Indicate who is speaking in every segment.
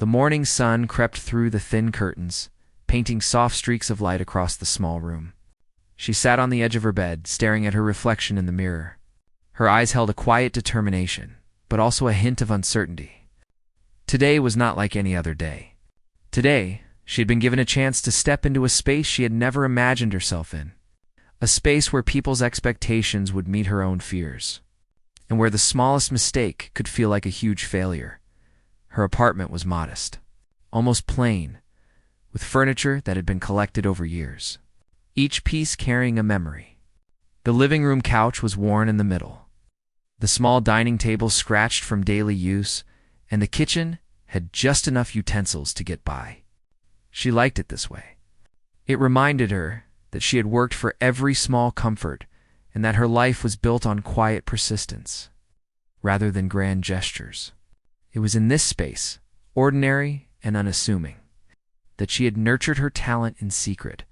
Speaker 1: The morning sun crept through the thin curtains, painting soft streaks of light across the small room. She sat on the edge of her bed, staring at her reflection in the mirror. Her eyes held a quiet determination, but also a hint of uncertainty. Today was not like any other day. Today, she had been given a chance to step into a space she had never imagined herself in. A space where people's expectations would meet her own fears, and where the smallest mistake could feel like a huge failure. Her apartment was modest, almost plain, with furniture that had been collected over years, each piece carrying a memory. The living room couch was worn in the middle, the small dining table scratched from daily use, and the kitchen had just enough utensils to get by. She liked it this way. It reminded her that she had worked for every small comfort and that her life was built on quiet persistence, rather than grand gestures. It was in this space, ordinary and unassuming, that she had nurtured her talent in secret,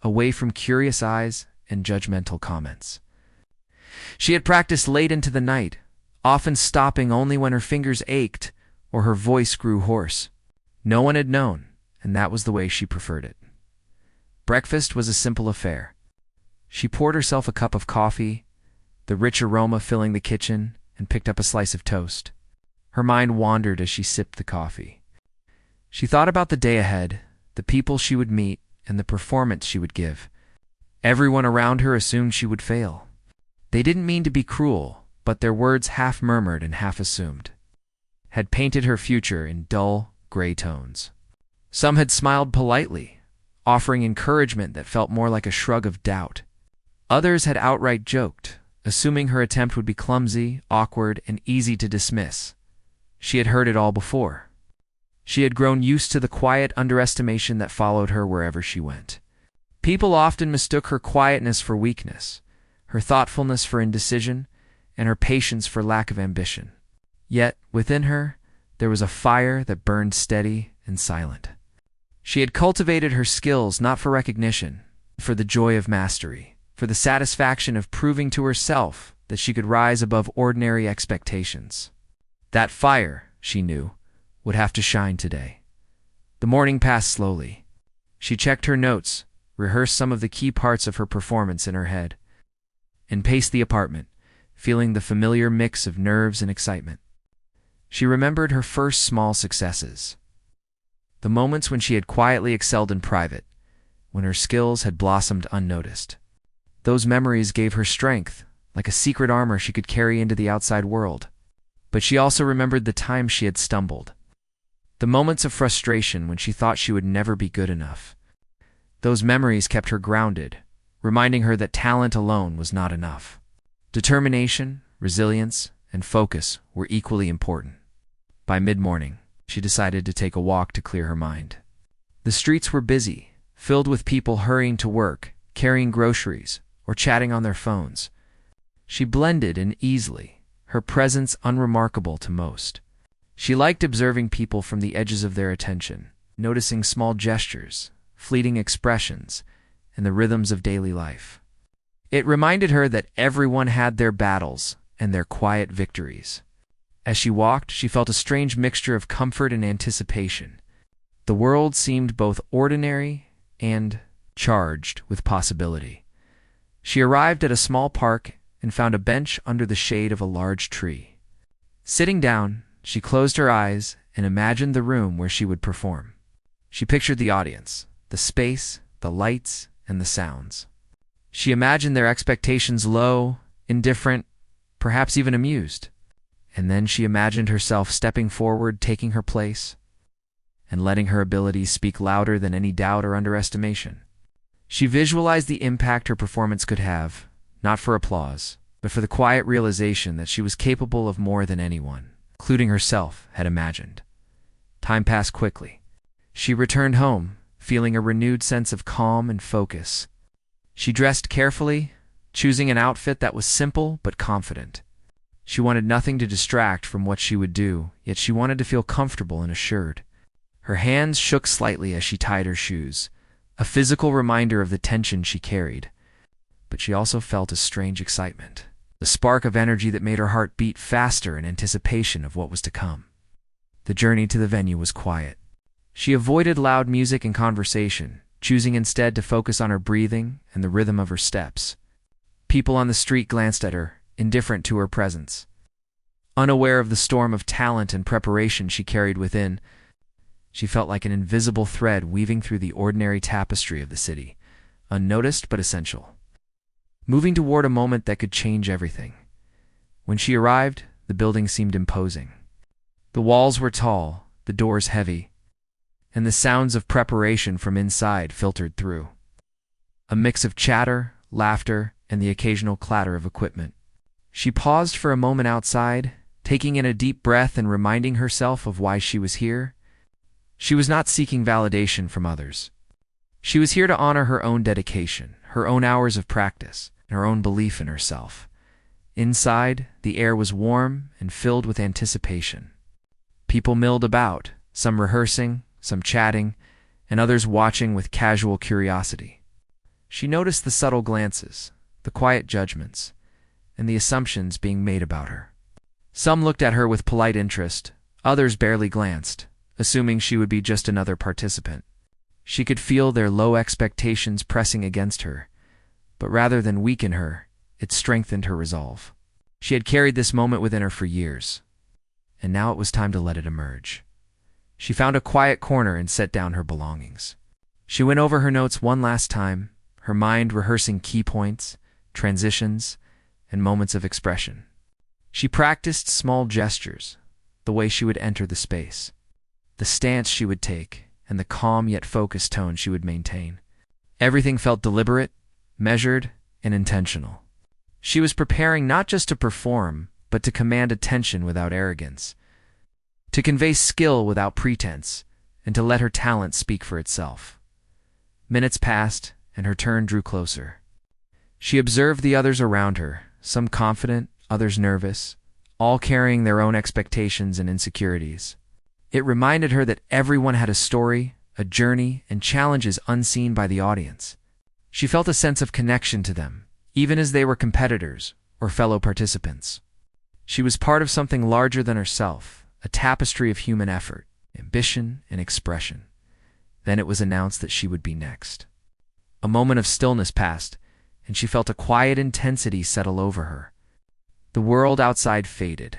Speaker 1: away from curious eyes and judgmental comments. She had practiced late into the night, often stopping only when her fingers ached or her voice grew hoarse. No one had known, and that was the way she preferred it. Breakfast was a simple affair. She poured herself a cup of coffee, the rich aroma filling the kitchen, and picked up a slice of toast. Her mind wandered as she sipped the coffee. She thought about the day ahead, the people she would meet, and the performance she would give. Everyone around her assumed she would fail. They didn't mean to be cruel, but their words, half murmured and half assumed, had painted her future in dull, gray tones. Some had smiled politely, offering encouragement that felt more like a shrug of doubt. Others had outright joked, assuming her attempt would be clumsy, awkward, and easy to dismiss. She had heard it all before. She had grown used to the quiet underestimation that followed her wherever she went. People often mistook her quietness for weakness, her thoughtfulness for indecision, and her patience for lack of ambition. Yet, within her, there was a fire that burned steady and silent. She had cultivated her skills not for recognition, but for the joy of mastery, for the satisfaction of proving to herself that she could rise above ordinary expectations. That fire, she knew, would have to shine today. The morning passed slowly. She checked her notes, rehearsed some of the key parts of her performance in her head, and paced the apartment, feeling the familiar mix of nerves and excitement. She remembered her first small successes, the moments when she had quietly excelled in private, when her skills had blossomed unnoticed. Those memories gave her strength, like a secret armor she could carry into the outside world. But she also remembered the times she had stumbled, the moments of frustration when she thought she would never be good enough. Those memories kept her grounded, reminding her that talent alone was not enough. Determination, resilience, and focus were equally important. By mid-morning, she decided to take a walk to clear her mind. The streets were busy, filled with people hurrying to work, carrying groceries, or chatting on their phones. She blended in easily, her presence unremarkable to most. She liked observing people from the edges of their attention, noticing small gestures, fleeting expressions, and the rhythms of daily life. It reminded her that everyone had their battles and their quiet victories. As she walked, she felt a strange mixture of comfort and anticipation. The world seemed both ordinary and charged with possibility. She arrived at a small park and found a bench under the shade of a large tree. Sitting down, she closed her eyes and imagined the room where she would perform. She pictured the audience, the space, the lights, and the sounds. She imagined their expectations low, indifferent, perhaps even amused. And then she imagined herself stepping forward, taking her place, and letting her abilities speak louder than any doubt or underestimation. She visualized the impact her performance could have, not for applause, but for the quiet realization that she was capable of more than anyone, including herself, had imagined. Time passed quickly. She returned home, feeling a renewed sense of calm and focus. She dressed carefully, choosing an outfit that was simple but confident. She wanted nothing to distract from what she would do, yet she wanted to feel comfortable and assured. Her hands shook slightly as she tied her shoes, a physical reminder of the tension she carried. But she also felt a strange excitement, the spark of energy that made her heart beat faster in anticipation of what was to come. The journey to the venue was quiet. She avoided loud music and conversation, choosing instead to focus on her breathing and the rhythm of her steps. People on the street glanced at her, indifferent to her presence. Unaware of the storm of talent and preparation she carried within, she felt like an invisible thread weaving through the ordinary tapestry of the city, unnoticed but essential. Moving toward a moment that could change everything. When she arrived, the building seemed imposing. The walls were tall, the doors heavy, and the sounds of preparation from inside filtered through. A mix of chatter, laughter, and the occasional clatter of equipment. She paused for a moment outside, taking in a deep breath and reminding herself of why she was here. She was not seeking validation from others. She was here to honor her own dedication, her own hours of practice, and her own belief in herself. Inside, the air was warm and filled with anticipation. People milled about, some rehearsing, some chatting, and others watching with casual curiosity. She noticed the subtle glances, the quiet judgments, and the assumptions being made about her. Some looked at her with polite interest, others barely glanced, assuming she would be just another participant. She could feel their low expectations pressing against her, but rather than weaken her, it strengthened her resolve. She had carried this moment within her for years, and now it was time to let it emerge. She found a quiet corner and set down her belongings. She went over her notes one last time, her mind rehearsing key points, transitions, and moments of expression. She practiced small gestures, the way she would enter the space, the stance she would take, and the calm yet focused tone she would maintain. Everything felt deliberate, measured, and intentional. She was preparing not just to perform, but to command attention without arrogance, to convey skill without pretense, and to let her talent speak for itself. Minutes passed, and her turn drew closer. She observed the others around her, some confident, others nervous, all carrying their own expectations and insecurities. It reminded her that everyone had a story, a journey, and challenges unseen by the audience. She felt a sense of connection to them, even as they were competitors or fellow participants. She was part of something larger than herself, a tapestry of human effort, ambition, and expression. Then it was announced that she would be next. A moment of stillness passed, and she felt a quiet intensity settle over her. The world outside faded,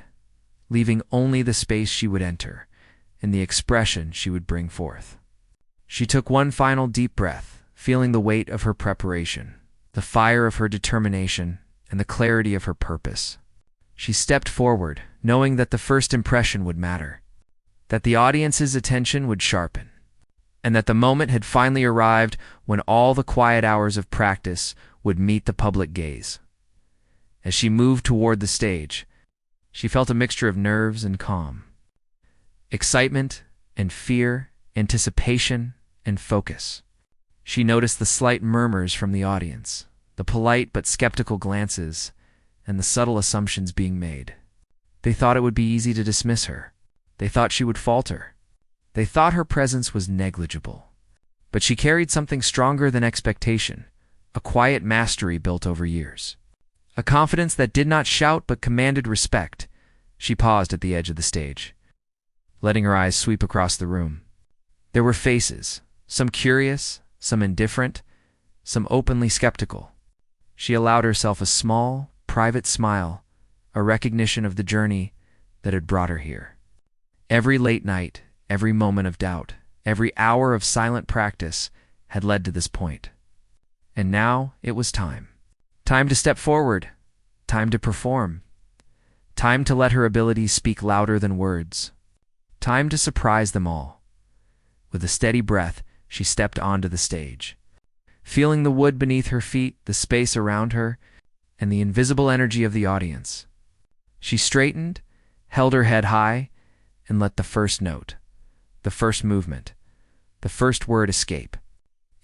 Speaker 1: leaving only the space she would enter and the expression she would bring forth. She took one final deep breath, feeling the weight of her preparation, the fire of her determination, and the clarity of her purpose. She stepped forward, knowing that the first impression would matter, that the audience's attention would sharpen, and that the moment had finally arrived when all the quiet hours of practice would meet the public gaze. As she moved toward the stage, she felt a mixture of nerves and calm, excitement and fear, anticipation and focus. She noticed the slight murmurs from the audience, the polite but skeptical glances, and the subtle assumptions being made. They thought it would be easy to dismiss her. They thought she would falter. They thought her presence was negligible. But she carried something stronger than expectation, a quiet mastery built over years. A confidence that did not shout but commanded respect. She paused at the edge of the stage, letting her eyes sweep across the room. There were faces, some curious, some indifferent, some openly skeptical. She allowed herself a small, private smile, a recognition of the journey that had brought her here. Every late night, every moment of doubt, every hour of silent practice had led to this point. And now it was time. Time to step forward. Time to perform. Time to let her abilities speak louder than words. Time to surprise them all. With a steady breath, she stepped onto the stage. Feeling the wood beneath her feet, the space around her, and the invisible energy of the audience. She straightened, held her head high, and let the first note, the first movement, the first word escape.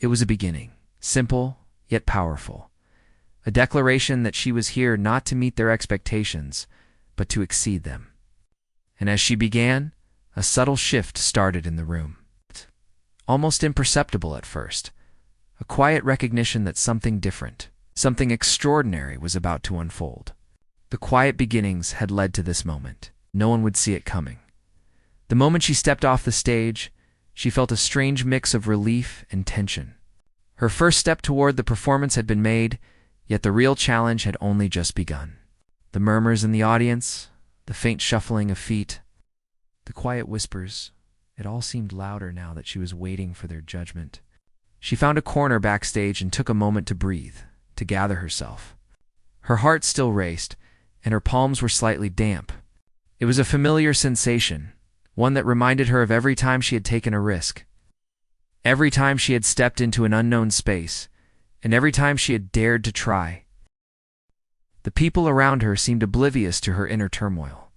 Speaker 1: It was a beginning, simple yet powerful. A declaration that she was here not to meet their expectations, but to exceed them. And as she began, a subtle shift started in the room. Almost imperceptible at first, a quiet recognition that something different, something extraordinary was about to unfold. The quiet beginnings had led to this moment. No one would see it coming. The moment she stepped off the stage, she felt a strange mix of relief and tension. Her first step toward the performance had been made, yet the real challenge had only just begun. The murmurs in the audience, the faint shuffling of feet, the quiet whispers, it all seemed louder now that she was waiting for their judgment. She found a corner backstage and took a moment to breathe, to gather herself. Her heart still raced, and her palms were slightly damp. It was a familiar sensation, one that reminded her of every time she had taken a risk, every time she had stepped into an unknown space, and every time she had dared to try. The people around her seemed oblivious to her inner turmoil.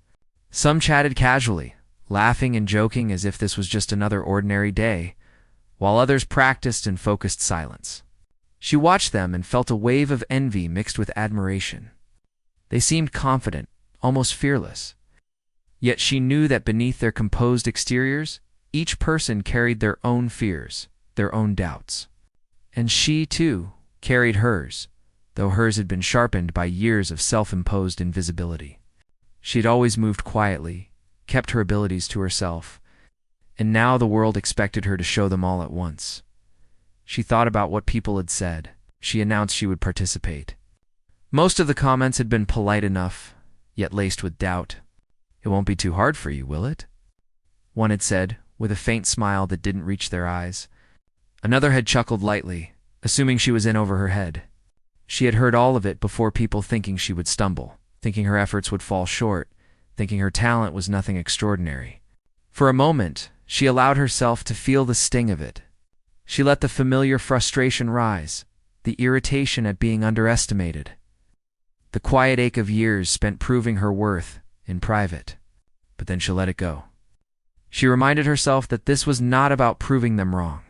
Speaker 1: Some chatted casually, laughing and joking as if this was just another ordinary day, while others practiced in focused silence. She watched them and felt a wave of envy mixed with admiration. They seemed confident, almost fearless. Yet she knew that beneath their composed exteriors, each person carried their own fears, their own doubts. And she, too, carried hers, though hers had been sharpened by years of self-imposed invisibility. She had always moved quietly, kept her abilities to herself, and now the world expected her to show them all at once. She thought about what people had said. She announced she would participate. Most of the comments had been polite enough, yet laced with doubt. "It won't be too hard for you, will it?" one had said, with a faint smile that didn't reach their eyes. Another had chuckled lightly, assuming she was in over her head. She had heard all of it before, people thinking she would stumble, thinking her efforts would fall short, thinking her talent was nothing extraordinary. For a moment, she allowed herself to feel the sting of it. She let the familiar frustration rise, the irritation at being underestimated, the quiet ache of years spent proving her worth in private. But then she let it go. She reminded herself that this was not about proving them wrong.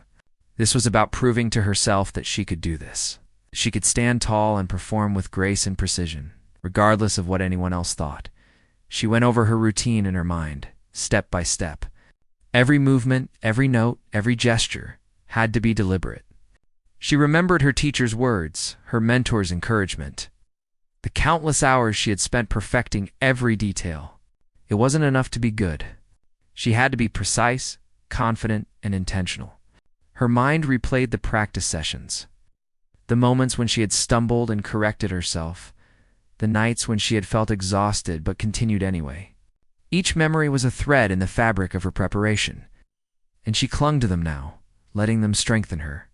Speaker 1: This was about proving to herself that she could do this. She could stand tall and perform with grace and precision, regardless of what anyone else thought. She went over her routine in her mind, step by step. Every movement, every note, every gesture had to be deliberate. She remembered her teacher's words, her mentor's encouragement, the countless hours she had spent perfecting every detail. It wasn't enough to be good. She had to be precise, confident, and intentional. Her mind replayed the practice sessions, the moments when she had stumbled and corrected herself, the nights when she had felt exhausted but continued anyway. Each memory was a thread in the fabric of her preparation, and she clung to them now, letting them strengthen her.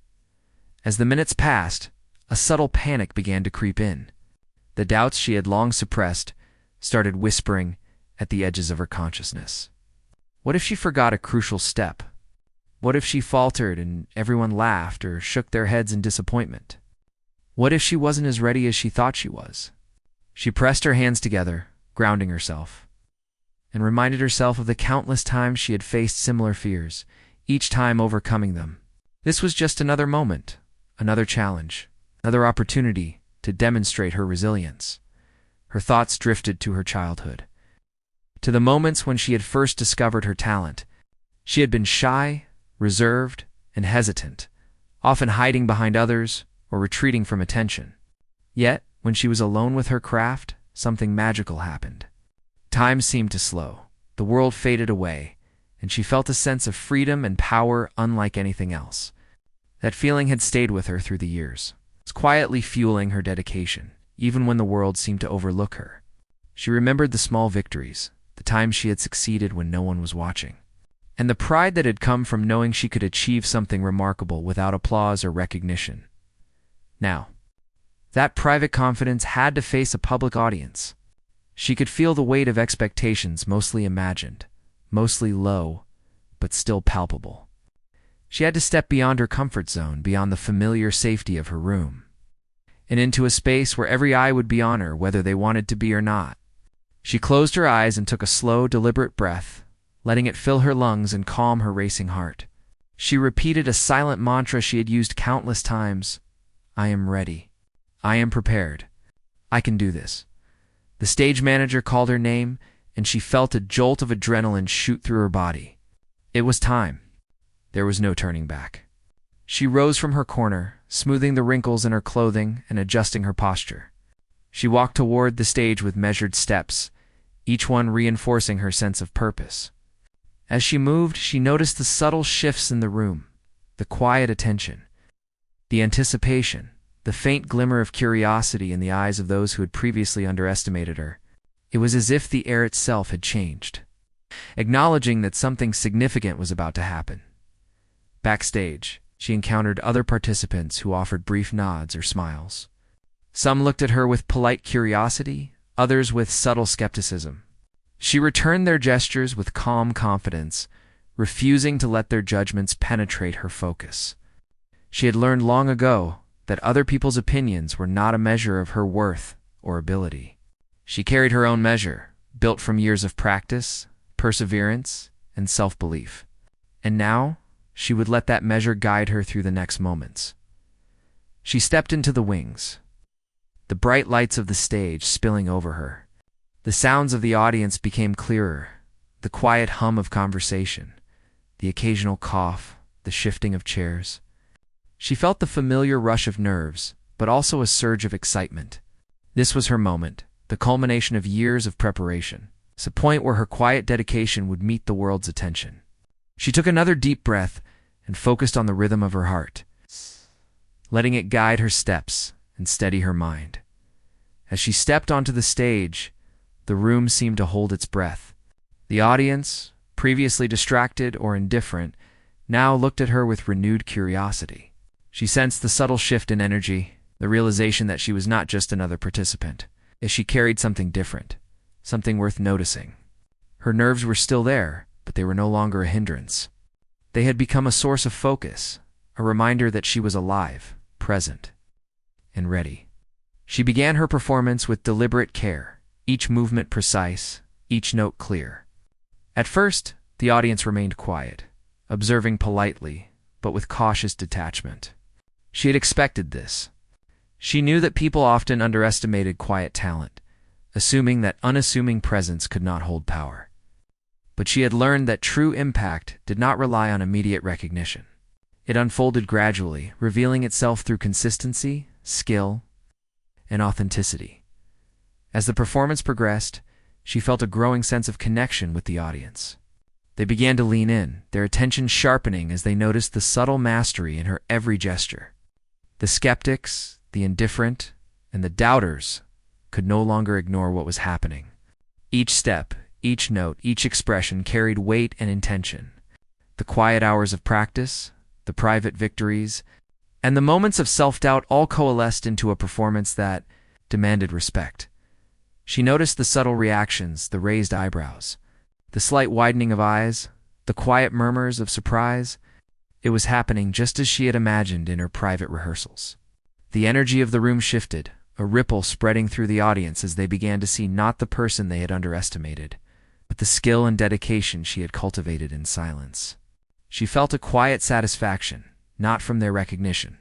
Speaker 1: As the minutes passed, a subtle panic began to creep in. The doubts she had long suppressed started whispering at the edges of her consciousness. What if she forgot a crucial step? What if she faltered and everyone laughed or shook their heads in disappointment? What if she wasn't as ready as she thought she was? She pressed her hands together, grounding herself, and reminded herself of the countless times she had faced similar fears, each time overcoming them. This was just another moment, another challenge, another opportunity to demonstrate her resilience. Her thoughts drifted to her childhood, to the moments when she had first discovered her talent. She had been shy, reserved, and hesitant, often hiding behind others or retreating from attention. Yet, when she was alone with her craft, something magical happened. Time seemed to slow, the world faded away, and she felt a sense of freedom and power unlike anything else. That feeling had stayed with her through the years. It was quietly fueling her dedication, even when the world seemed to overlook her. She remembered the small victories, the times she had succeeded when no one was watching, and the pride that had come from knowing she could achieve something remarkable without applause or recognition. Now, that private confidence had to face a public audience. She could feel the weight of expectations, mostly imagined, mostly low, but still palpable. She had to step beyond her comfort zone, beyond the familiar safety of her room, and into a space where every eye would be on her, whether they wanted to be or not. She closed her eyes and took a slow, deliberate breath, letting it fill her lungs and calm her racing heart. She repeated a silent mantra she had used countless times. "I am ready. I am prepared. I can do this." The stage manager called her name, and she felt a jolt of adrenaline shoot through her body. It was time. There was no turning back. She rose from her corner, smoothing the wrinkles in her clothing and adjusting her posture. She walked toward the stage with measured steps, each one reinforcing her sense of purpose. As she moved, she noticed the subtle shifts in the room, the quiet attention, the anticipation, the faint glimmer of curiosity in the eyes of those who had previously underestimated her. It was as if the air itself had changed, acknowledging that something significant was about to happen. Backstage, she encountered other participants who offered brief nods or smiles. Some looked at her with polite curiosity, others with subtle skepticism. She returned their gestures with calm confidence, refusing to let their judgments penetrate her focus. She had learned long ago that other people's opinions were not a measure of her worth or ability. She carried her own measure, built from years of practice, perseverance, and self-belief. And now, she would let that measure guide her through the next moments. She stepped into the wings, the bright lights of the stage spilling over her. The sounds of the audience became clearer, the quiet hum of conversation, the occasional cough, the shifting of chairs. She felt the familiar rush of nerves, but also a surge of excitement. This was her moment, the culmination of years of preparation, a point where her quiet dedication would meet the world's attention. She took another deep breath and focused on the rhythm of her heart, letting it guide her steps and steady her mind. As she stepped onto the stage, the room seemed to hold its breath. The audience, previously distracted or indifferent, now looked at her with renewed curiosity. She sensed the subtle shift in energy, the realization that she was not just another participant, as she carried something different, something worth noticing. Her nerves were still there, but they were no longer a hindrance. They had become a source of focus, a reminder that she was alive, present, and ready. She began her performance with deliberate care, each movement precise, each note clear. At first, the audience remained quiet, observing politely, but with cautious detachment. She had expected this. She knew that people often underestimated quiet talent, assuming that unassuming presence could not hold power. But she had learned that true impact did not rely on immediate recognition. It unfolded gradually, revealing itself through consistency, skill, and authenticity. As the performance progressed, she felt a growing sense of connection with the audience. They began to lean in, their attention sharpening as they noticed the subtle mastery in her every gesture. The skeptics, the indifferent, and the doubters could no longer ignore what was happening. Each step, each note, each expression carried weight and intention. The quiet hours of practice, the private victories, and the moments of self-doubt all coalesced into a performance that demanded respect. She noticed the subtle reactions, the raised eyebrows, the slight widening of eyes, the quiet murmurs of surprise. It was happening just as she had imagined in her private rehearsals. The energy of the room shifted, a ripple spreading through the audience as they began to see not the person they had underestimated, but the skill and dedication she had cultivated in silence. She felt a quiet satisfaction, not from their recognition,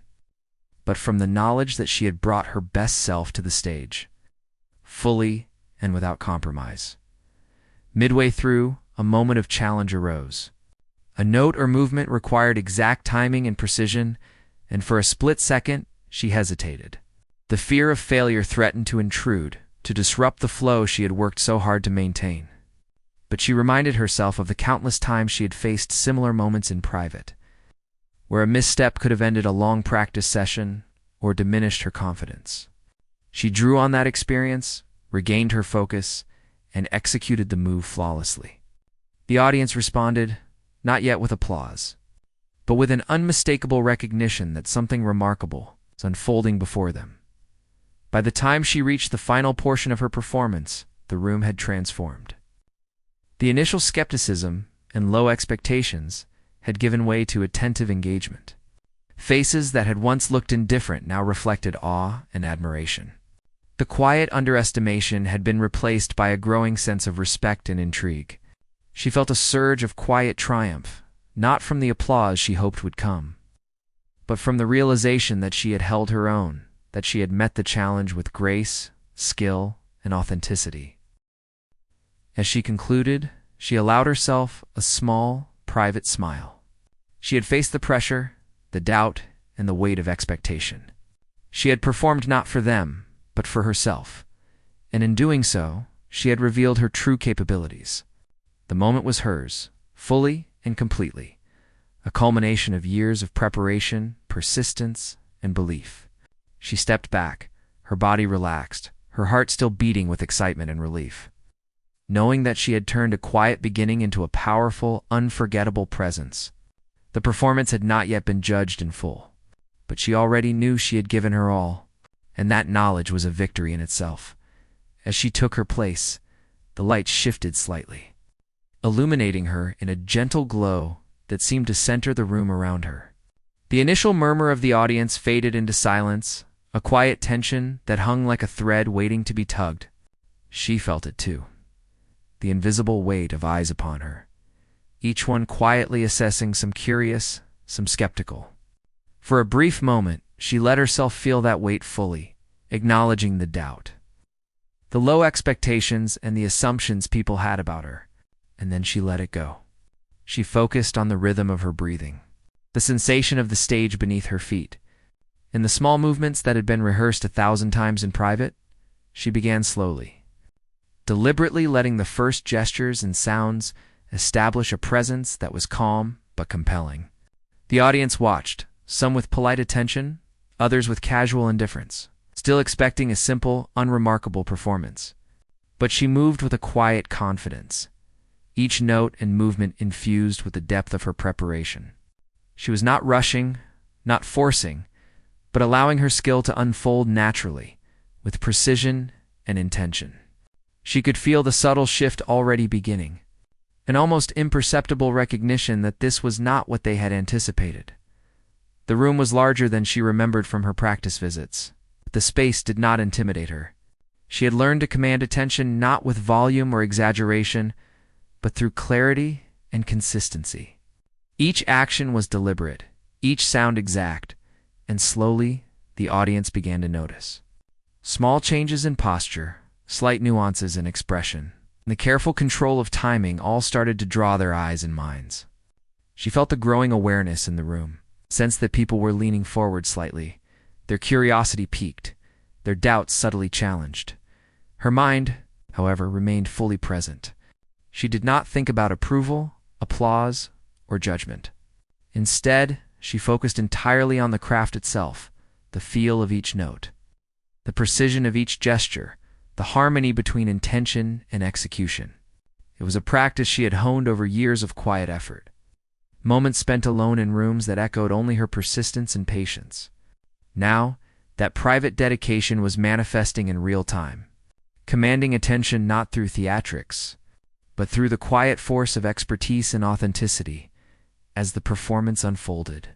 Speaker 1: but from the knowledge that she had brought her best self to the stage, fully and without compromise. Midway through, a moment of challenge arose. A note or movement required exact timing and precision, and for a split second, she hesitated. The fear of failure threatened to intrude, to disrupt the flow she had worked so hard to maintain. But she reminded herself of the countless times she had faced similar moments in private, where a misstep could have ended a long practice session or diminished her confidence. She drew on that experience, regained her focus, and executed the move flawlessly. The audience responded, not yet with applause, but with an unmistakable recognition that something remarkable was unfolding before them. By the time she reached the final portion of her performance, the room had transformed. The initial skepticism and low expectations had given way to attentive engagement. Faces that had once looked indifferent now reflected awe and admiration. The quiet underestimation had been replaced by a growing sense of respect and intrigue. She felt a surge of quiet triumph, not from the applause she hoped would come, but from the realization that she had held her own, that she had met the challenge with grace, skill, and authenticity. As she concluded, she allowed herself a small, private smile. She had faced the pressure, the doubt, and the weight of expectation. She had performed not for them, but for herself, and in doing so, she had revealed her true capabilities. The moment was hers, fully and completely, a culmination of years of preparation, persistence, and belief. She stepped back, her body relaxed, her heart still beating with excitement and relief, knowing that she had turned a quiet beginning into a powerful, unforgettable presence. The performance had not yet been judged in full, but she already knew she had given her all, and that knowledge was a victory in itself. As she took her place, the light shifted slightly, illuminating her in a gentle glow that seemed to center the room around her. The initial murmur of the audience faded into silence, a quiet tension that hung like a thread waiting to be tugged. She felt it too, the invisible weight of eyes upon her, each one quietly assessing, some curious, some skeptical. For a brief moment, she let herself feel that weight fully, acknowledging the doubt, the low expectations and the assumptions people had about her, and then she let it go. She focused on the rhythm of her breathing, the sensation of the stage beneath her feet. In the small movements that had been rehearsed 1,000 times in private, she began slowly, deliberately letting the first gestures and sounds establish a presence that was calm but compelling. The audience watched, some with polite attention, others with casual indifference, still expecting a simple, unremarkable performance. But she moved with a quiet confidence, each note and movement infused with the depth of her preparation. She was not rushing, not forcing, but allowing her skill to unfold naturally, with precision and intention. She could feel the subtle shift already beginning, an almost imperceptible recognition that this was not what they had anticipated. The room was larger than she remembered from her practice visits. The space did not intimidate her. She had learned to command attention not with volume or exaggeration, but through clarity and consistency. Each action was deliberate, each sound exact, and slowly the audience began to notice. Small changes in posture, slight nuances in expression, and the careful control of timing all started to draw their eyes and minds. She felt the growing awareness in the room, sensed that people were leaning forward slightly, their curiosity piqued, their doubts subtly challenged. Her mind, however, remained fully present. She did not think about approval, applause, or judgment. Instead, she focused entirely on the craft itself, the feel of each note, the precision of each gesture, the harmony between intention and execution. It was a practice she had honed over years of quiet effort, moments spent alone in rooms that echoed only her persistence and patience. Now, that private dedication was manifesting in real time, commanding attention not through theatrics, but through the quiet force of expertise and authenticity. As the performance unfolded,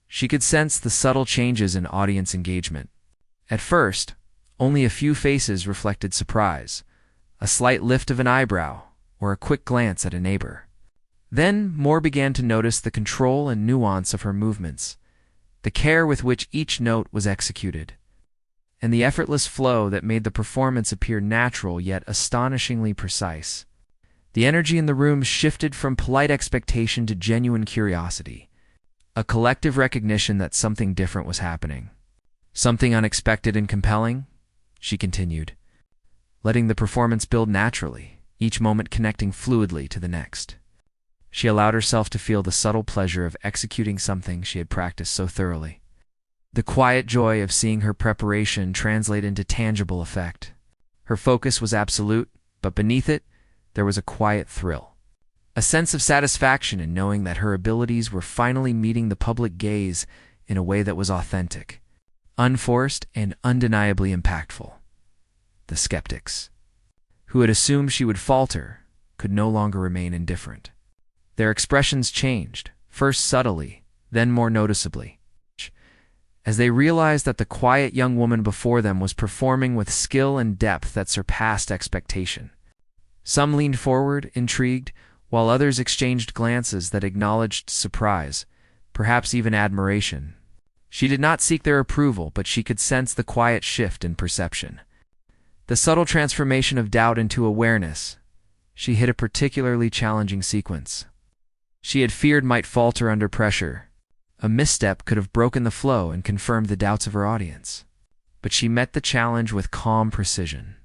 Speaker 1: she could sense the subtle changes in audience engagement. At first, only a few faces reflected surprise, a slight lift of an eyebrow, or a quick glance at a neighbor. Then more began to notice the control and nuance of her movements, the care with which each note was executed, and the effortless flow that made the performance appear natural yet astonishingly precise. The energy in the room shifted from polite expectation to genuine curiosity, a collective recognition that something different was happening. Something unexpected and compelling, she continued, letting the performance build naturally, each moment connecting fluidly to the next. She allowed herself to feel the subtle pleasure of executing something she had practiced so thoroughly, the quiet joy of seeing her preparation translate into tangible effect. Her focus was absolute, but beneath it, there was a quiet thrill, a sense of satisfaction in knowing that her abilities were finally meeting the public gaze in a way that was authentic, unforced, and undeniably impactful. The skeptics, who had assumed she would falter, could no longer remain indifferent. Their expressions changed, first subtly, then more noticeably, as they realized that the quiet young woman before them was performing with skill and depth that surpassed expectation. Some leaned forward, intrigued, while others exchanged glances that acknowledged surprise, perhaps even admiration. She did not seek their approval, but she could sense the quiet shift in perception, the subtle transformation of doubt into awareness. She hit a particularly challenging sequence she had feared might falter under pressure. A misstep could have broken the flow and confirmed the doubts of her audience. But she met the challenge with calm precision.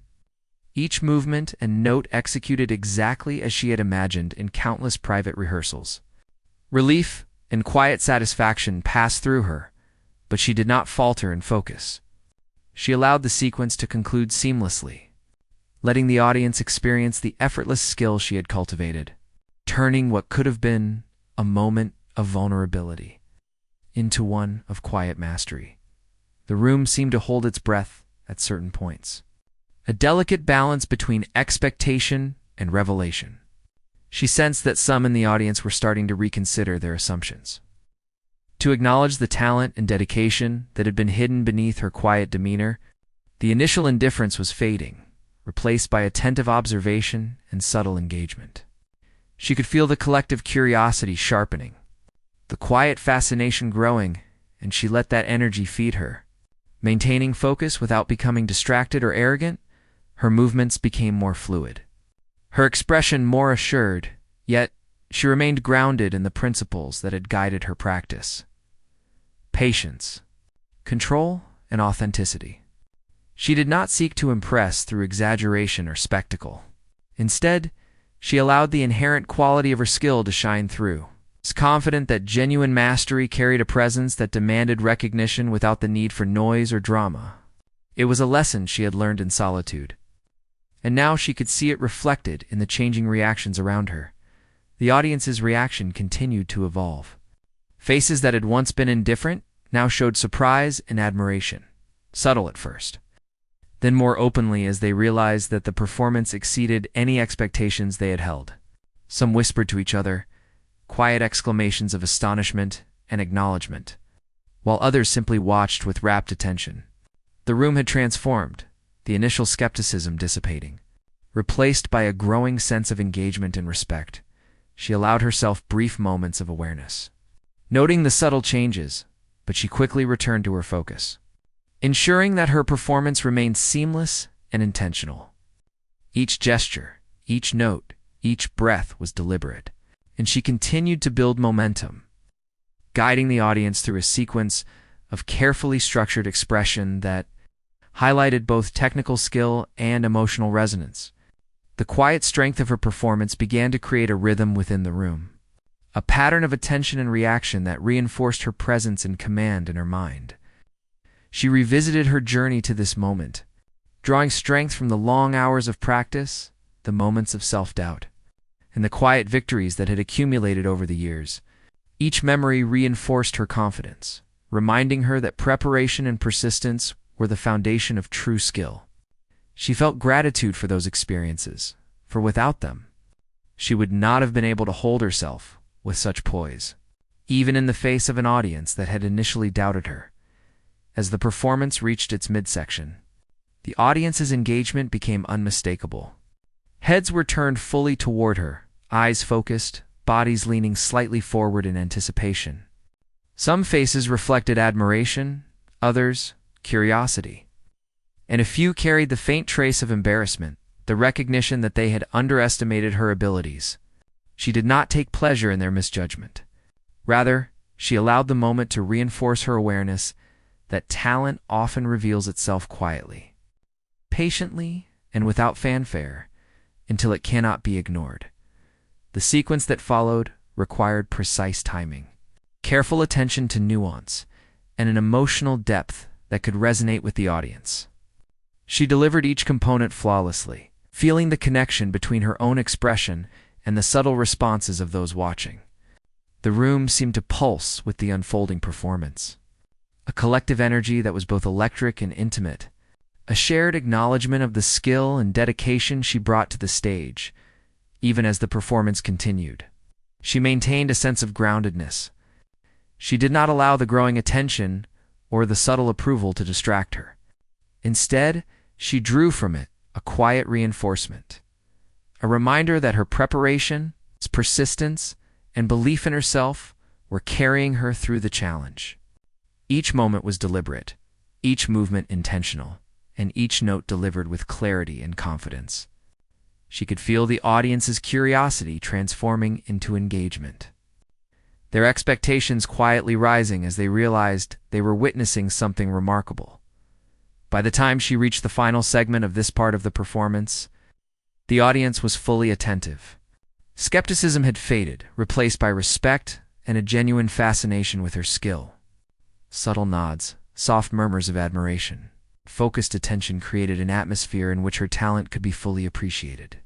Speaker 1: each movement and note executed exactly as she had imagined in countless private rehearsals. Relief and quiet satisfaction passed through her, but she did not falter in focus. She allowed the sequence to conclude seamlessly, letting the audience experience the effortless skill she had cultivated, turning what could have been a moment of vulnerability into one of quiet mastery. The room seemed to hold its breath at certain points, a delicate balance between expectation and revelation. She sensed that some in the audience were starting to reconsider their assumptions, to acknowledge the talent and dedication that had been hidden beneath her quiet demeanor. The initial indifference was fading, replaced by attentive observation and subtle engagement. She could feel the collective curiosity sharpening, the quiet fascination growing, and she let that energy feed her. Maintaining focus without becoming distracted or arrogant, her movements became more fluid, her expression more assured, yet she remained grounded in the principles that had guided her practice: patience, control, and authenticity. She did not seek to impress through exaggeration or spectacle. Instead, she allowed the inherent quality of her skill to shine through, confident that genuine mastery carried a presence that demanded recognition without the need for noise or drama. It was a lesson she had learned in solitude, and now she could see it reflected in the changing reactions around her. The audience's reaction continued to evolve. Faces that had once been indifferent now showed surprise and admiration, subtle at first, then more openly as they realized that the performance exceeded any expectations they had held. Some whispered to each other, quiet exclamations of astonishment and acknowledgement, while others simply watched with rapt attention. The room had transformed, the initial skepticism dissipating. Replaced by a growing sense of engagement and respect, she allowed herself brief moments of awareness, noting the subtle changes, but she quickly returned to her focus, ensuring that her performance remained seamless and intentional. Each gesture, each note, each breath was deliberate, and she continued to build momentum, guiding the audience through a sequence of carefully structured expression that highlighted both technical skill and emotional resonance. The quiet strength of her performance began to create a rhythm within the room, a pattern of attention and reaction that reinforced her presence and command in her mind. She revisited her journey to this moment, drawing strength from the long hours of practice, the moments of self-doubt, and the quiet victories that had accumulated over the years. Each memory reinforced her confidence, reminding her that preparation and persistence were the foundation of true skill. She felt gratitude for those experiences, for without them, she would not have been able to hold herself with such poise, even in the face of an audience that had initially doubted her. As the performance reached its midsection, the audience's engagement became unmistakable. Heads were turned fully toward her, eyes focused, bodies leaning slightly forward in anticipation. Some faces reflected admiration, others, curiosity, and a few carried the faint trace of embarrassment, the recognition that they had underestimated her abilities. She did not take pleasure in their misjudgment. Rather, she allowed the moment to reinforce her awareness that talent often reveals itself quietly, patiently, and without fanfare, until it cannot be ignored. The sequence that followed required precise timing, careful attention to nuance, and an emotional depth that could resonate with the audience. She delivered each component flawlessly, feeling the connection between her own expression and the subtle responses of those watching. The room seemed to pulse with the unfolding performance, a collective energy that was both electric and intimate, a shared acknowledgement of the skill and dedication she brought to the stage. Even as the performance continued, she maintained a sense of groundedness. She did not allow the growing attention or the subtle approval to distract her. Instead, she drew from it a quiet reinforcement, a reminder that her preparation, persistence, and belief in herself were carrying her through the challenge. Each moment was deliberate, each movement intentional, and each note delivered with clarity and confidence. She could feel the audience's curiosity transforming into engagement, their expectations quietly rising as they realized they were witnessing something remarkable. By the time she reached the final segment of this part of the performance, the audience was fully attentive. Skepticism had faded, replaced by respect and a genuine fascination with her skill. Subtle nods, soft murmurs of admiration, focused attention created an atmosphere in which her talent could be fully appreciated.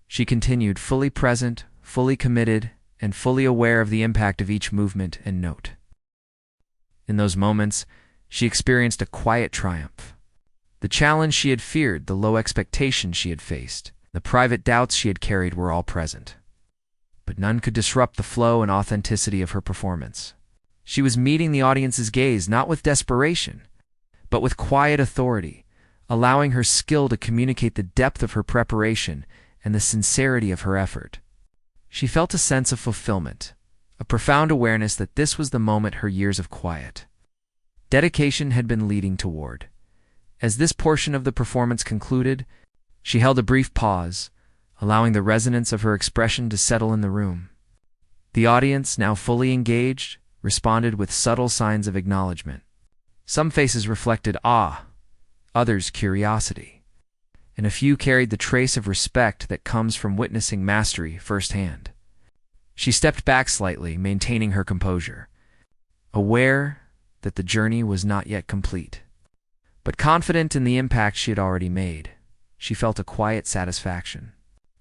Speaker 1: She continued, fully present, fully committed, and fully aware of the impact of each movement and note. In those moments, she experienced a quiet triumph. The challenge she had feared, the low expectations she had faced, the private doubts she had carried were all present. But none could disrupt the flow and authenticity of her performance. She was meeting the audience's gaze not with desperation, but with quiet authority, allowing her skill to communicate the depth of her preparation and the sincerity of her effort. She felt a sense of fulfillment, a profound awareness that this was the moment her years of quiet dedication had been leading toward. As this portion of the performance concluded, she held a brief pause, allowing the resonance of her expression to settle in the room. The audience, now fully engaged, responded with subtle signs of acknowledgement. Some faces reflected awe, others curiosity, and a few carried the trace of respect that comes from witnessing mastery firsthand. She stepped back slightly, maintaining her composure, aware that the journey was not yet complete. But confident in the impact she had already made, she felt a quiet satisfaction,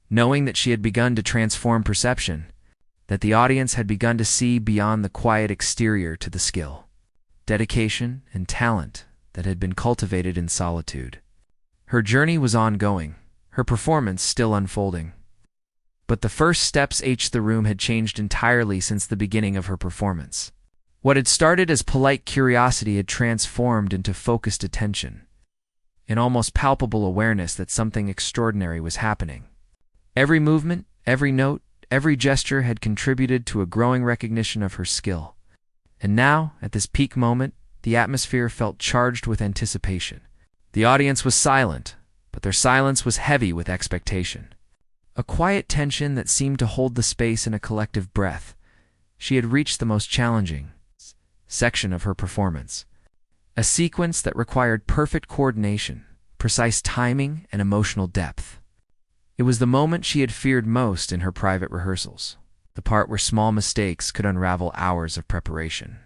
Speaker 1: knowing that she had begun to transform perception, that the audience had begun to see beyond the quiet exterior to the skill, dedication, and talent that had been cultivated in solitude. Her journey was ongoing, her performance still unfolding. But the first steps H the room had changed entirely since the beginning of her performance. What had started as polite curiosity had transformed into focused attention, an almost palpable awareness that something extraordinary was happening. Every movement, every note, every gesture had contributed to a growing recognition of her skill. And now, at this peak moment, the atmosphere felt charged with anticipation. The audience was silent, but their silence was heavy with expectation. A quiet tension that seemed to hold the space in a collective breath. She had reached the most challenging section of her performance, a sequence that required perfect coordination, precise timing, and emotional depth. It was the moment she had feared most in her private rehearsals, the part where small mistakes could unravel hours of preparation.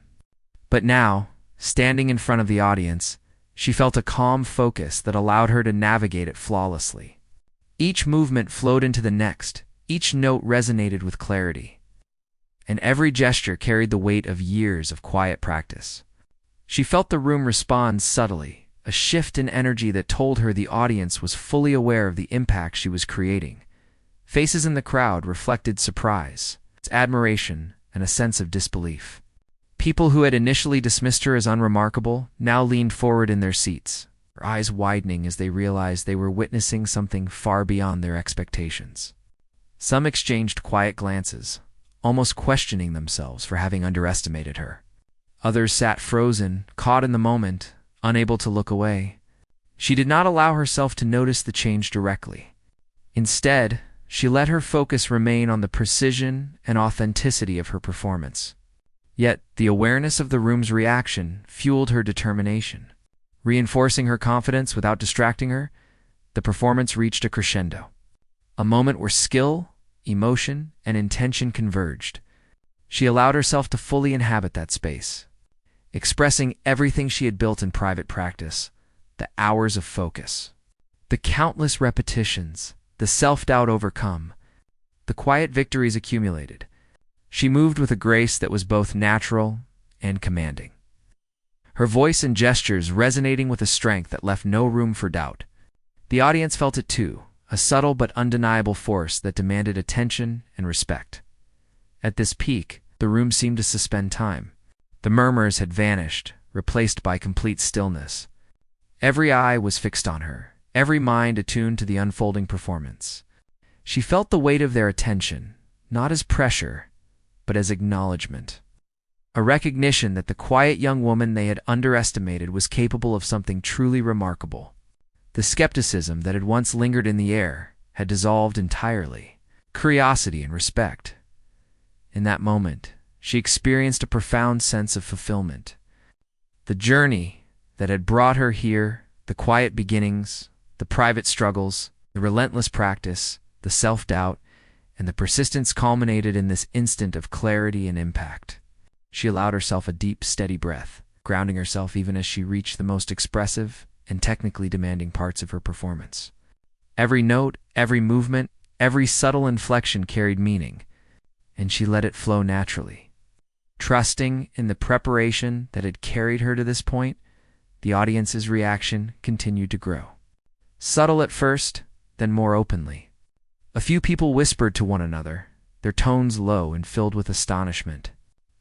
Speaker 1: But now, standing in front of the audience, she felt a calm focus that allowed her to navigate it flawlessly. Each movement flowed into the next, each note resonated with clarity, and every gesture carried the weight of years of quiet practice. She felt the room respond subtly, a shift in energy that told her the audience was fully aware of the impact she was creating. Faces in the crowd reflected surprise, admiration, and a sense of disbelief. People who had initially dismissed her as unremarkable now leaned forward in their seats, their eyes widening as they realized they were witnessing something far beyond their expectations. Some exchanged quiet glances, almost questioning themselves for having underestimated her. Others sat frozen, caught in the moment, unable to look away. She did not allow herself to notice the change directly. Instead, she let her focus remain on the precision and authenticity of her performance. Yet, the awareness of the room's reaction fueled her determination. Reinforcing her confidence without distracting her, the performance reached a crescendo. A moment where skill, emotion, and intention converged. She allowed herself to fully inhabit that space, expressing everything she had built in private practice, the hours of focus, the countless repetitions, the self-doubt overcome, the quiet victories accumulated. She moved with a grace that was both natural and commanding, her voice and gestures resonating with a strength that left no room for doubt. The audience felt it too, a subtle but undeniable force that demanded attention and respect. At this peak, the room seemed to suspend time. The murmurs had vanished, replaced by complete stillness. Every eye was fixed on her, every mind attuned to the unfolding performance. She felt the weight of their attention, not as pressure, but as acknowledgement. A recognition that the quiet young woman they had underestimated was capable of something truly remarkable. The skepticism that had once lingered in the air had dissolved entirely. Curiosity and respect. In that moment, she experienced a profound sense of fulfillment. The journey that had brought her here, The quiet beginnings, the private struggles, the relentless practice, the self-doubt, and the persistence culminated in this instant of clarity and impact. She allowed herself a deep, steady breath, grounding herself even as she reached the most expressive and technically demanding parts of her performance. Every note, every movement, every subtle inflection carried meaning, and she let it flow naturally. Trusting in the preparation that had carried her to this point, the audience's reaction continued to grow. Subtle at first, then more openly. A few people whispered to one another, their tones low and filled with astonishment.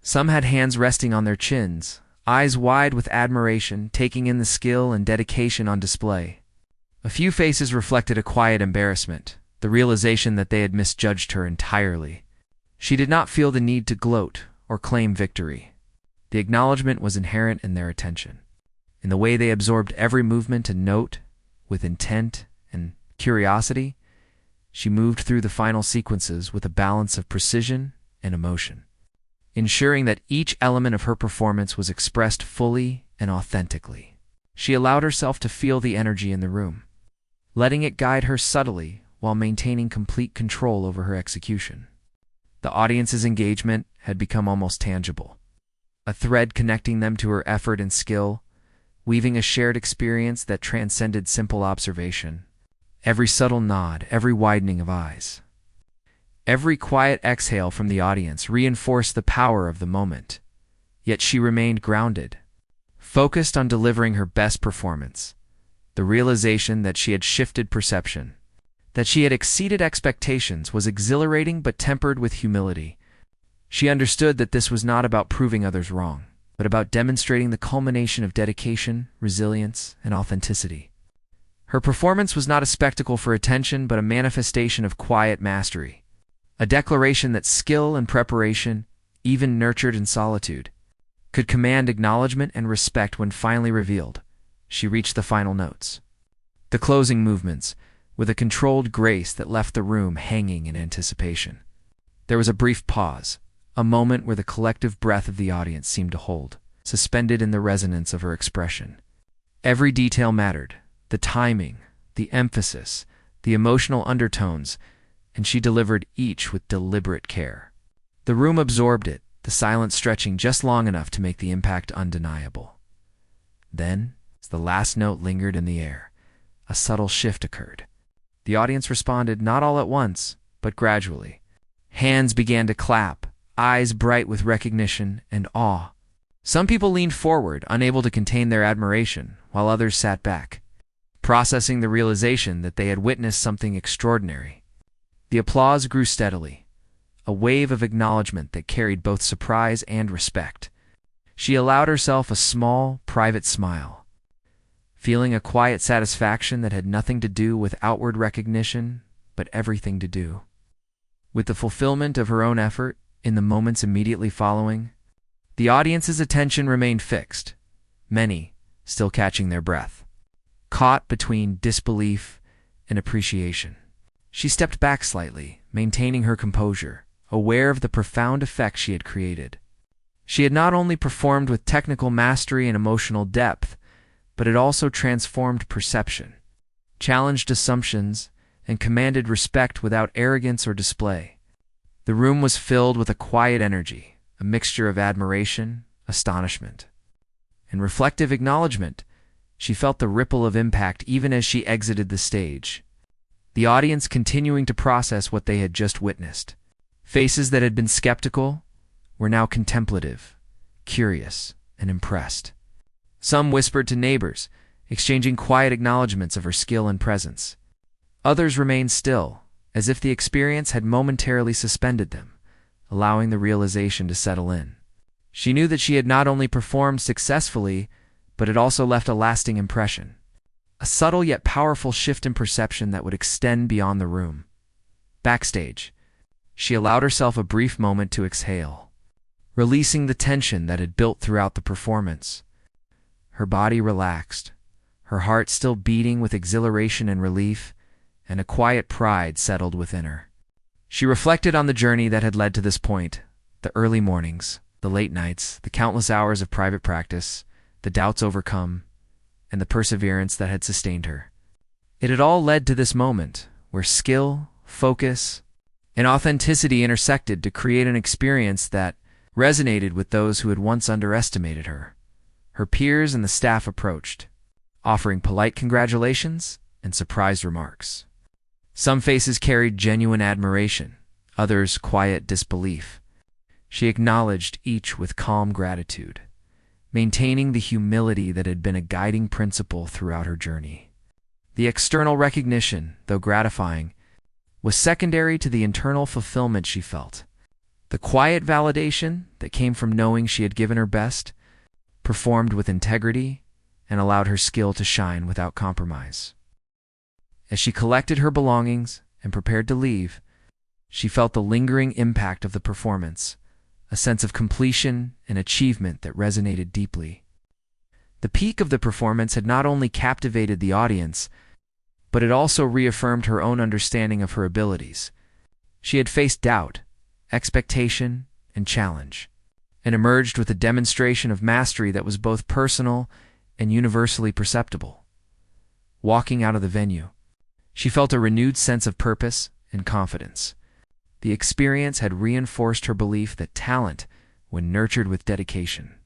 Speaker 1: Some had hands resting on their chins, eyes wide with admiration, taking in the skill and dedication on display. A few faces reflected a quiet embarrassment, the realization that they had misjudged her entirely. She did not feel the need to gloat or claim victory. The acknowledgement was inherent in their attention, in the way they absorbed every movement and note, with intent and curiosity. She moved through the final sequences with a balance of precision and emotion, ensuring that each element of her performance was expressed fully and authentically. She allowed herself to feel the energy in the room, letting it guide her subtly while maintaining complete control over her execution. The audience's engagement had become almost tangible, a thread connecting them to her effort and skill, weaving a shared experience that transcended simple observation. Every subtle nod, every widening of eyes, every quiet exhale from the audience reinforced the power of the moment. Yet she remained grounded, focused on delivering her best performance. The realization that she had shifted perception, that she had exceeded expectations, was exhilarating but tempered with humility. She understood that this was not about proving others wrong, but about demonstrating the culmination of dedication, resilience, and authenticity. Her performance was not a spectacle for attention, but a manifestation of quiet mastery, a declaration that skill and preparation, even nurtured in solitude, could command acknowledgement and respect. When finally revealed, she reached the final notes, the closing movements, with a controlled grace that left the room hanging in anticipation. There was a brief pause, a moment where the collective breath of the audience seemed to hold, suspended in the resonance of her expression. Every detail mattered, the timing, the emphasis, the emotional undertones, and she delivered each with deliberate care. The room absorbed it, the silence stretching just long enough to make the impact undeniable. Then, as the last note lingered in the air, a subtle shift occurred. The audience responded not all at once, but gradually. Hands began to clap, eyes bright with recognition and awe. Some people leaned forward, unable to contain their admiration, while others sat back, processing the realization that they had witnessed something extraordinary. The applause grew steadily, a wave of acknowledgement that carried both surprise and respect. She allowed herself a small, private smile, feeling a quiet satisfaction that had nothing to do with outward recognition, but everything to do with the fulfillment of her own effort. In the moments immediately following, the audience's attention remained fixed, many still catching their breath, caught between disbelief and appreciation. She stepped back slightly, maintaining her composure, aware of the profound effect she had created. She had not only performed with technical mastery and emotional depth, but had also transformed perception, challenged assumptions, and commanded respect without arrogance or display. The room was filled with a quiet energy, a mixture of admiration, astonishment, and reflective acknowledgement. She felt the ripple of impact even as she exited the stage, the audience continuing to process what they had just witnessed. Faces that had been skeptical were now contemplative, curious, and impressed. Some whispered to neighbors, exchanging quiet acknowledgments of her skill and presence. Others remained still, as if the experience had momentarily suspended them, allowing the realization to settle in. She knew that she had not only performed successfully, but had also left a lasting impression, a subtle yet powerful shift in perception that would extend beyond the room. Backstage, she allowed herself a brief moment to exhale, releasing the tension that had built throughout the performance. Her body relaxed, her heart still beating with exhilaration and relief, and a quiet pride settled within her. She reflected on the journey that had led to this point, the early mornings, the late nights, the countless hours of private practice, the doubts overcome, and the perseverance that had sustained her. It had all led to this moment where skill, focus, and authenticity intersected to create an experience that resonated with those who had once underestimated her. Her peers and the staff approached, offering polite congratulations and surprised remarks. Some faces carried genuine admiration, others quiet disbelief. She acknowledged each with calm gratitude, maintaining the humility that had been a guiding principle throughout her journey. The external recognition, though gratifying, was secondary to the internal fulfillment she felt. The quiet validation that came from knowing she had given her best, performed with integrity, and allowed her skill to shine without compromise. As she collected her belongings and prepared to leave, she felt the lingering impact of the performance, a sense of completion and achievement that resonated deeply. The peak of the performance had not only captivated the audience, but it also reaffirmed her own understanding of her abilities. She had faced doubt, expectation, and challenge, and emerged with a demonstration of mastery that was both personal and universally perceptible. Walking out of the venue, she felt a renewed sense of purpose and confidence. The experience had reinforced her belief that talent, when nurtured with dedication,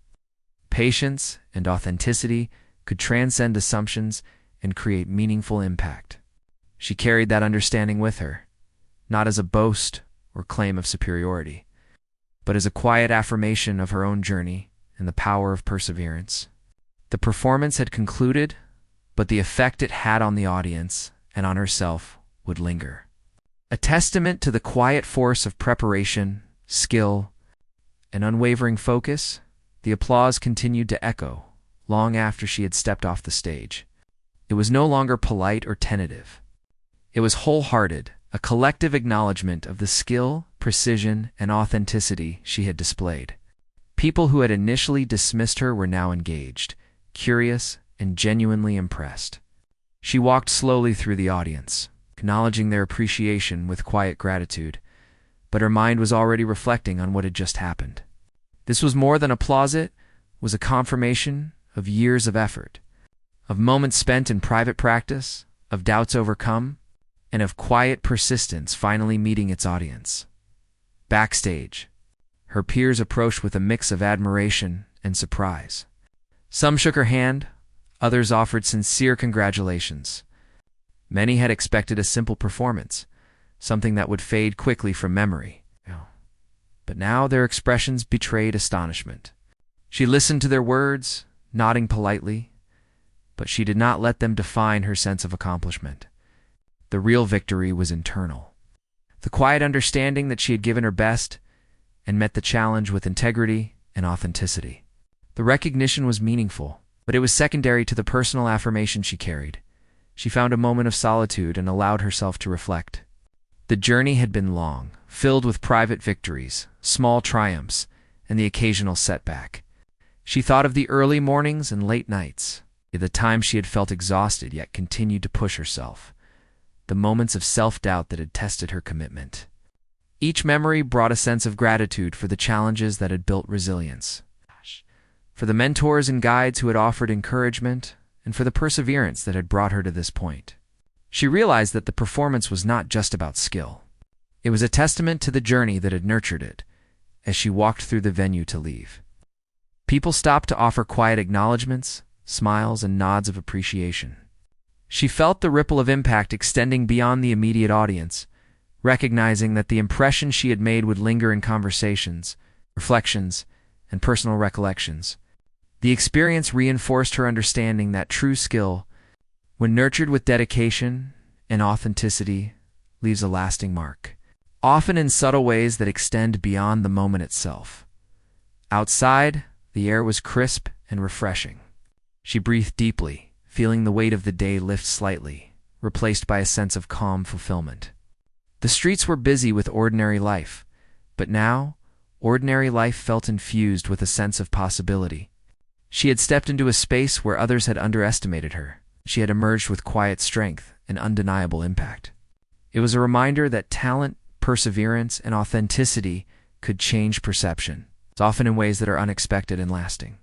Speaker 1: patience, and authenticity, could transcend assumptions and create meaningful impact. She carried that understanding with her, not as a boast or claim of superiority, but as a quiet affirmation of her own journey and the power of perseverance. The performance had concluded, but the effect it had on the audience and on herself would linger. A testament to the quiet force of preparation, skill, and unwavering focus, the applause continued to echo long after she had stepped off the stage. It was no longer polite or tentative. It was wholehearted, a collective acknowledgement of the skill, precision, and authenticity she had displayed. People who had initially dismissed her were now engaged, curious, and genuinely impressed. She walked slowly through the audience, acknowledging their appreciation with quiet gratitude, but her mind was already reflecting on what had just happened. This was more than a plaudit, was a confirmation of years of effort, of moments spent in private practice, of doubts overcome, and of quiet persistence finally meeting its audience. Backstage, her peers approached with a mix of admiration and surprise. Some shook her hand, others offered sincere congratulations. Many had expected a simple performance, something that would fade quickly from memory. But now their expressions betrayed astonishment. She listened to their words, nodding politely, but she did not let them define her sense of accomplishment. The real victory was internal. The quiet understanding that she had given her best and met the challenge with integrity and authenticity. The recognition was meaningful, but it was secondary to the personal affirmation she carried. She found a moment of solitude and allowed herself to reflect. The journey had been long, filled with private victories, small triumphs, and the occasional setback. She thought of the early mornings and late nights, the times she had felt exhausted yet continued to push herself, the moments of self-doubt that had tested her commitment. Each memory brought a sense of gratitude for the challenges that had built resilience, for the mentors and guides who had offered encouragement, and for the perseverance that had brought her to this point. She realized that the performance was not just about skill. It was a testament to the journey that had nurtured it, as she walked through the venue to leave. People stopped to offer quiet acknowledgments, smiles, and nods of appreciation. She felt the ripple of impact extending beyond the immediate audience, recognizing that the impression she had made would linger in conversations, reflections, and personal recollections. The experience reinforced her understanding that true skill, when nurtured with dedication and authenticity, leaves a lasting mark, often in subtle ways that extend beyond the moment itself. Outside, the air was crisp and refreshing. She breathed deeply, feeling the weight of the day lift slightly, replaced by a sense of calm fulfillment. The streets were busy with ordinary life, but now, ordinary life felt infused with a sense of possibility. She had stepped into a space where others had underestimated her. She had emerged with quiet strength and undeniable impact. It was a reminder that talent, perseverance, and authenticity could change perception, often in ways that are unexpected and lasting.